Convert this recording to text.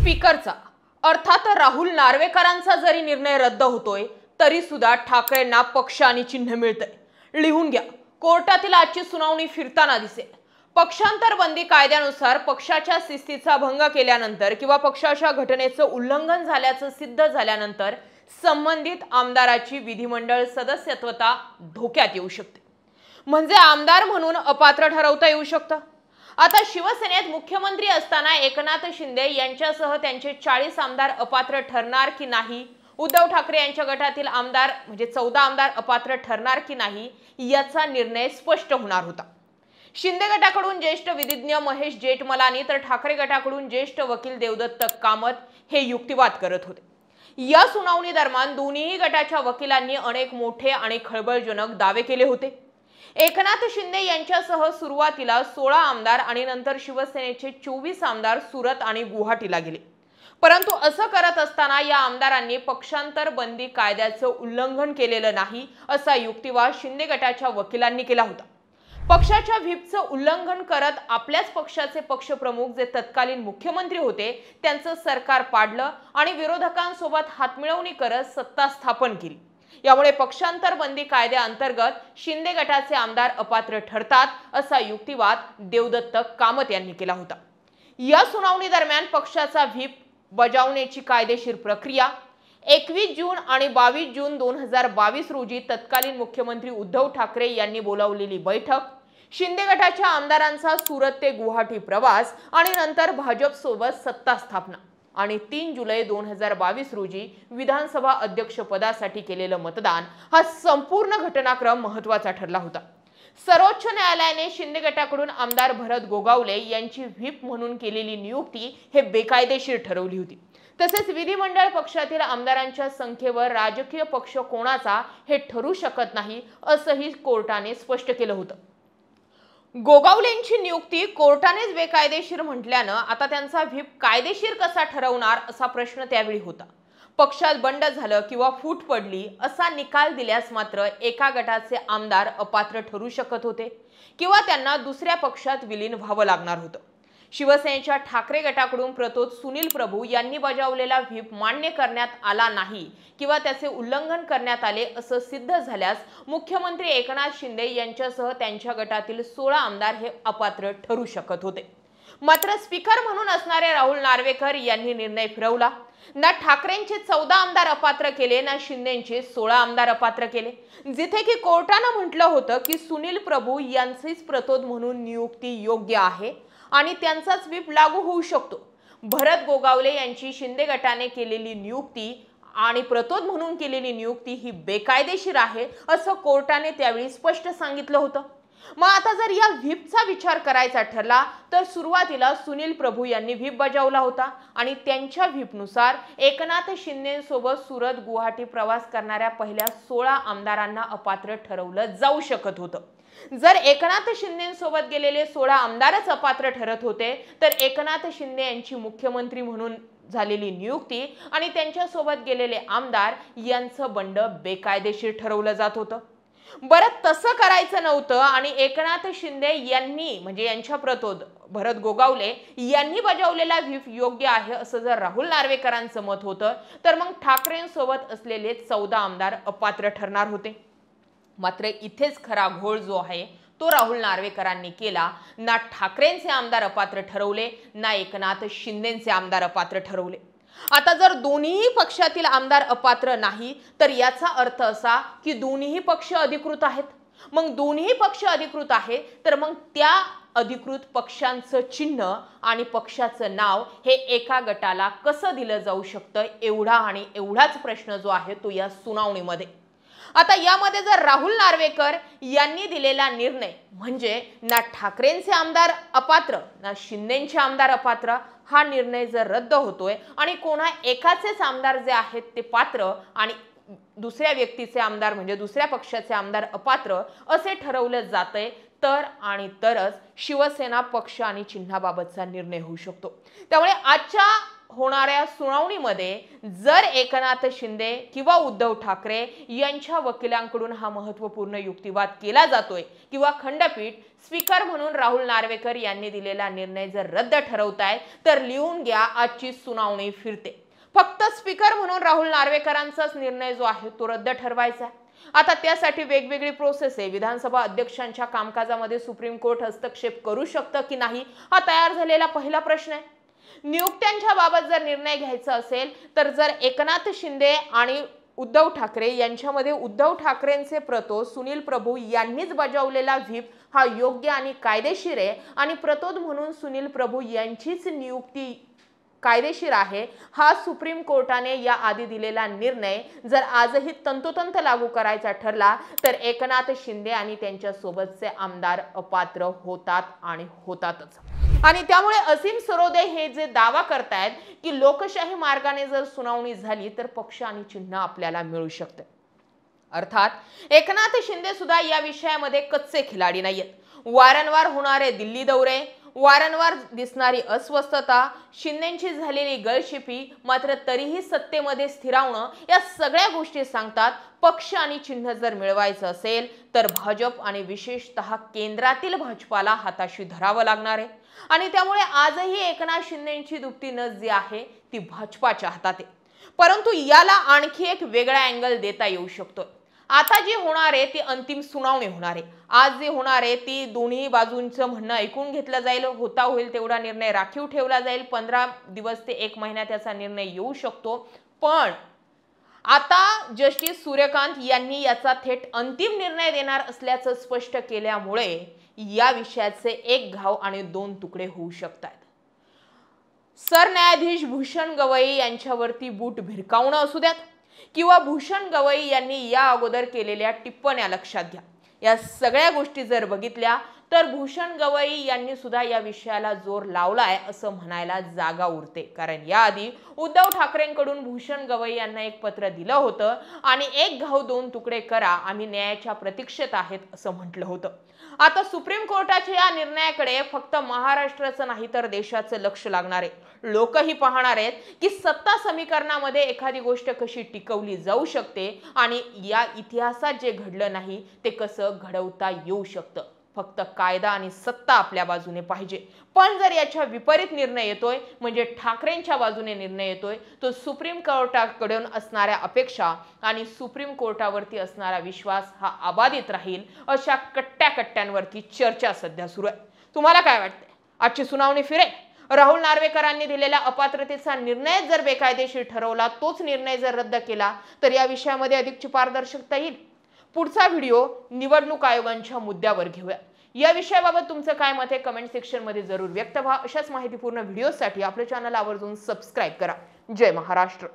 स्पीकरचा अर्थात राहुल नार्वेकरांचा जरी निर्णय रद्द होतोय तरी सुद्धा ठाकरेंना पक्ष आणि चिन्ह मिळतंय। लिहून घ्या, कोर्टातील आजची सुनावणी फिरताना दिसेल। पक्षांतर बंदी कायद्यानुसार पक्षाच्या शिस्तीचा भंग केल्यानंतर किंवा पक्षाच्या घटनेचं उल्लंघन झाल्याचं सिद्ध झाल्यानंतर संबंधित आमदाराची विधिमंडळ सदस्यत्वता धोक्यात येऊ शकते, म्हणजे आमदार म्हणून अपात्र ठरवता येऊ शकतं। आता शिवसेनेत मुख्यमंत्री असताना एकनाथ शिंदे यांच्यासह त्यांचे 40 आमदार अपात्र ठरणार की नाही, उद्धव ठाकरे यांच्या गटातील आमदार म्हणजे 14 आमदार अपात्र ठरणार की नाही याचा निर्णय स्पष्ट होणार होता। शिंदे गटाकडून ज्येष्ठ विधिज्ञ महेश जेठमलानी तर ठाकरे गटाकडून ज्येष्ठ वकील देवदत्त कामत हे युक्तिवाद करत होते। या सुनावणी दरम्यान दोन्ही गटाच्या वकिलांनी अनेक मोठे आणि खळबळजनक दावे केले होते। एकनाथ शिंदे यांच्यासह सुरुवातीला 16 आमदार आणि नंतर शिवसेनेचे 24 आमदार सुरत आणि गुवाहाटीला गेले, परंतु असं करत असताना या आमदारांनी पक्षांतर बंदी कायद्याचं उल्लंघन केलेलं नाही असा युक्तिवाद शिंदे गटाच्या वकिलांनी केला होता। पक्षाच्या व्हीपचं उल्लंघन करत आपल्याच पक्षाचे पक्षप्रमुख जे तत्कालीन मुख्यमंत्री होते त्यांचं सरकार पाडलं आणि विरोधकांसोबत हातमिळवणी करत सत्ता स्थापन केली। यामुळे पक्षांतर बंदी कायद्याअंतर्गत शिंदे गटाचे आमदार अपात्र ठरतात असा युक्तिवाद देवदत्त कामत यांनी केला होता। या सुनावणी दरम्यान पक्षाचा व्हीप बजावण्याची कायदेशीर प्रक्रिया 21 जून आणि 22 जून 2022 रोजी तत्कालीन मुख्यमंत्री उद्धव ठाकरे यांनी बोलावलेली बैठक, शिंदे गटाच्या आमदारांचा सुरत ते गुवाहाटी प्रवास आणि नंतर भाजप सोबत सत्ता स्थापना आणि 3 जुलै 2022 रोजी विधानसभा अध्यक्ष पदासाठी केलेलं मतदान हा संपूर्ण घटनाक्रम महत्त्वाचा ठरला होता। सर्वोच्च न्यायालयाने शिंदे गटाकडून आमदार भरत गोगावले यांची व्हीप म्हणून केलेली नियुक्ती हे बेकायदेशीर ठरवली होती। तसेच विधिमंडळ पक्षातील आमदारांच्या संख्येवर राजकीय पक्ष कोणाचा हे ठरू शकत नाही असंही कोर्टाने स्पष्ट केलं होतं। गोगावलेंची नियुक्ती कोर्टानेच बेकायदेशीर म्हटल्यानं आता त्यांचा व्हीप कायदेशीर कसा ठरवणार असा प्रश्न त्यावेळी होता। पक्षात बंड झालं किंवा फूट पडली असा निकाल दिल्यास मात्र एका गटाचे आमदार अपात्र ठरू शकत होते किंवा त्यांना दुसऱ्या पक्षात विलीन व्हावं लागणार होतं। शिवसेनेच्या ठाकरे गटाकडून प्रतोद सुनील प्रभू यांनी बजावलेला व्हीप मान्य करण्यात आला नाही किंवा त्याचे उल्लंघन करण्यात आले असं सिद्ध झाल्यास मुख्यमंत्री एकनाथ शिंदे यांच्यासह त्यांच्या गटातील 16 आमदार हे अपात्र ठरू शकत होते। मात्र स्पीकर म्हणून असणारे राहुल नार्वेकर यांनी निर्णय फिरवला। ना ठाकरेंचे 14 आमदार अपात्र केले ना शिंदेचे 16 आमदार अपात्र केले, जिथे की कोर्टानं म्हटलं होतं की सुनील प्रभू यांचीच प्रतोद म्हणून नियुक्ती योग्य आहे आणि त्यांचाच व्हीप लागू होऊ शकतो। भरत गोगावले यांची शिंदे गटाने केलेली नियुक्ती आणि प्रतोद म्हणून केलेली नियुक्ती ही बेकायदेशीर आहे असं कोर्टाने त्यावेळी स्पष्ट सांगितलं होतं। मग आता जर या व्हीपचा विचार करायचा ठरला तर सुरुवातीला सुनील प्रभू यांनी व्हीप बजावला होता आणि त्यांच्या व्हीपनुसार एकनाथ शिंदेसोबत सुरत गुवाहाटी प्रवास करणाऱ्या पहिल्या 16 आमदारांना अपात्र ठरवलं जाऊ शकत होतं। जर एकनाथ शिंदेसोबत गेलेले 16 आमदारच अपात्र ठरत होते तर एकनाथ शिंदे यांची मुख्यमंत्री म्हणून झालेली नियुक्ती आणि त्यांच्या सोबत गेलेले आमदार यांचं बंड बेकायदेशीर ठरवलं जात होतं। बरं, तसं करायचं नव्हतं आणि एकनाथ शिंदे यांनी म्हणजे यांच्या प्रतोद भरत गोगावले यांनी बजावलेला व्हीप योग्य आहे असं जर राहुल नार्वेकरांचं मत होतं तर मग ठाकरेंसोबत असलेले 14 आमदार अपात्र ठरणार होते। मात्र इथेच खरा घोळ जो आहे तो राहुल नार्वेकरांनी केला। ना ठाकरेंचे आमदार अपात्र ठरवले ना एकनाथ शिंदेचे आमदार अपात्र ठरवले। आता जर दोन्ही पक्षातील आमदार अपात्र नाही तर याचा अर्थ असा की दोन्ही पक्ष अधिकृत आहेत। मग दोन्ही पक्ष अधिकृत आहे तर मग त्या अधिकृत पक्षांचं चिन्ह आणि पक्षाचं नाव हे एका गटाला कसं दिलं जाऊ शकतं एवढा आणि एवढाच प्रश्न जो आहे तो या सुनावणीमध्ये। आता यामध्ये जर राहुल नार्वेकर यांनी दिलेला निर्णय म्हणजे ना ठाकरेंचे आमदार अपात्र ना शिंदेचे आमदार अपात्र हा निर्णय जर रद्द होतोय आणि कोणा एकाचेच आमदार जे आहेत ते पात्र आणि दुसऱ्या व्यक्तीचे आमदार म्हणजे दुसऱ्या पक्षाचे आमदार अपात्र असे ठरवलं जातंय तर आणि तरच शिवसेना पक्ष आणि चिन्हाबाबतचा निर्णय होऊ शकतो। त्यामुळे आजच्या होणाऱ्या सुनावणीमध्ये जर एकनाथ शिंदे किंवा उद्धव ठाकरे यांच्या वकिलांकडून हा महत्त्वपूर्ण युक्तिवाद केला जातोय किंवा खंडपीठ स्पीकर म्हणून राहुल नार्वेकर यांनी दिलेला निर्णय जर रद्द ठरवताय तर लिहून घ्या, आजची सुनावणी फिरते. फक्त स्पीकर म्हणून राहुल नार्वेकरांचाच निर्णय जो आहे तो रद्द ठरवायचा. आता त्यासाठी वेगवेगळी प्रोसेस आहे. विधानसभा अध्यक्षांच्या कामकाजामध्ये सुप्रीम कोर्ट हस्तक्षेप करू शकतं की नाही, हा तयार झालेला पहिला प्रश्न आहे. नियुक्त्यांच्या बाबत जर निर्णय घ्यायचा असेल तर जर एकनाथ शिंदे आणि उद्धव ठाकरे यांच्यामध्ये उद्धव ठाकरेंचे प्रतोद सुनील प्रभू यांनीच बजावलेला व्हीप हा योग्य आणि कायदेशीर आहे आणि प्रतोद म्हणून सुनील प्रभू यांचीच नियुक्ती कायदेशीर आहे, हा सुप्रीम कोर्टाने या आधी दिलेला निर्णय जर आजही तंतोतंत लागू करायचा ठरला तर एकनाथ शिंदे आणि त्यांच्या सोबतचे आमदार अपात्र होतात आणि होतातच. आणि त्यामुळे असीम सरोदे हे जे दावा करतायत की लोकशाही मार्गाने जर सुनावणी झाली तर पक्ष आणि चिन्ह आपल्याला मिळू शकते. अर्थात एकनाथ शिंदे सुद्धा या विषयामध्ये कच्चे खिलाडी नाहीयेत. वारंवार होणारे दिल्ली दौरे, वारंवार दिसणारी अस्वस्थता, शिंदेची झालेली गळशिपी, मात्र तरीही सत्तेमध्ये स्थिरावणं, या सगळ्या गोष्टी सांगतात पक्ष आणि चिन्ह जर मिळवायचं असेल तर भाजप आणि विशेषतः केंद्रातील भाजपाला हाताशी धरावं लागणार आहे. आणि त्यामुळे आजही एकनाथ शिंदेची दुपटी नस जी आहे ती भाजपाच्या हातात आहे. परंतु याला आणखी एक वेगळा अँगल देता येऊ शकतो. आता जी होणार आहे ती अंतिम सुनावणी होणार आहे. आज जी होणार आहे ती दोन्ही बाजूंचं म्हणणं ऐकून घेतलं जाईल, होता होईल तेवढा निर्णय राखीव ठेवला जाईल. 15 दिवस ते 1 महिना त्याचा निर्णय येऊ शकतो. पण आता जस्टिस सूर्यकांत यांनी याचा थेट अंतिम निर्णय देणार असल्याचं स्पष्ट केल्यामुळे या विषयाचे एक घाव आणि 2 तुकडे होऊ शकतात. सरन्यायाधीश भूषण गवई यांच्यावरती बूट भिरकावणं असू द्यात किंवा भूषण गवई यांनी या अगोदर केलेल्या टिप्पण्या लक्षात घ्या, या सगळ्या गोष्टी जर बघितल्या तर भूषण गवई यांनी सुद्धा या विषयाला जोर लावलाय असं म्हणायला जागा उरते. कारण याआधी उद्धव ठाकरेंकडून भूषण गवई यांना एक पत्र दिलं होतं आणि एक घाव 2 तुकडे करा, आम्ही न्यायाच्या प्रतीक्षेत आहेत असं म्हटलं होतं. आता सुप्रीम कोर्टाच्या या निर्णयाकडे फक्त महाराष्ट्राचं नाही तर देशाचं लक्ष लागणार आहे. लोकही पाहणार आहेत की सत्ता समीकरणामध्ये एखादी गोष्ट कशी टिकवली जाऊ शकते आणि या इतिहासात जे घडलं नाही ते कसं घडवता येऊ शकतं. फक्त कायदा आणि सत्ता आपल्या बाजूने पाहिजे. पण जर याच्या विपरीत निर्णय येतोय, म्हणजे ठाकरेंच्या बाजूने निर्णय येतोय, तो सुप्रीम कोर्टाकडून असणाऱ्या अपेक्षा आणि सुप्रीम कोर्टावरती असणारा विश्वास हा अबाधित राहील, अशा कट्ट्याकट्ट्यांवरती चर्चा सध्या सुरू आहे. तुम्हाला काय वाटतंय? आजची सुनावणी फिरेल? राहुल नार्वेकरांनी दिलेल्या अपात्रतेचा निर्णय जर बेकायदेशीर ठरवला, तोच निर्णय जर रद्द केला तर या विषयामध्ये अधिकची पारदर्शकता येईल. पुढचा व्हिडिओ निवडणूक आयोगांच्या मुद्द्यावर घेऊया. या विषयाबाबत तुमचं काय मत आहे कमेंट सेक्शन मध्ये जरूर व्यक्त व्हा. अशाच माहितीपूर्ण व्हिडिओसाठी आपल्या चॅनल आवर्जून सबस्क्राईब करा. जय महाराष्ट्र.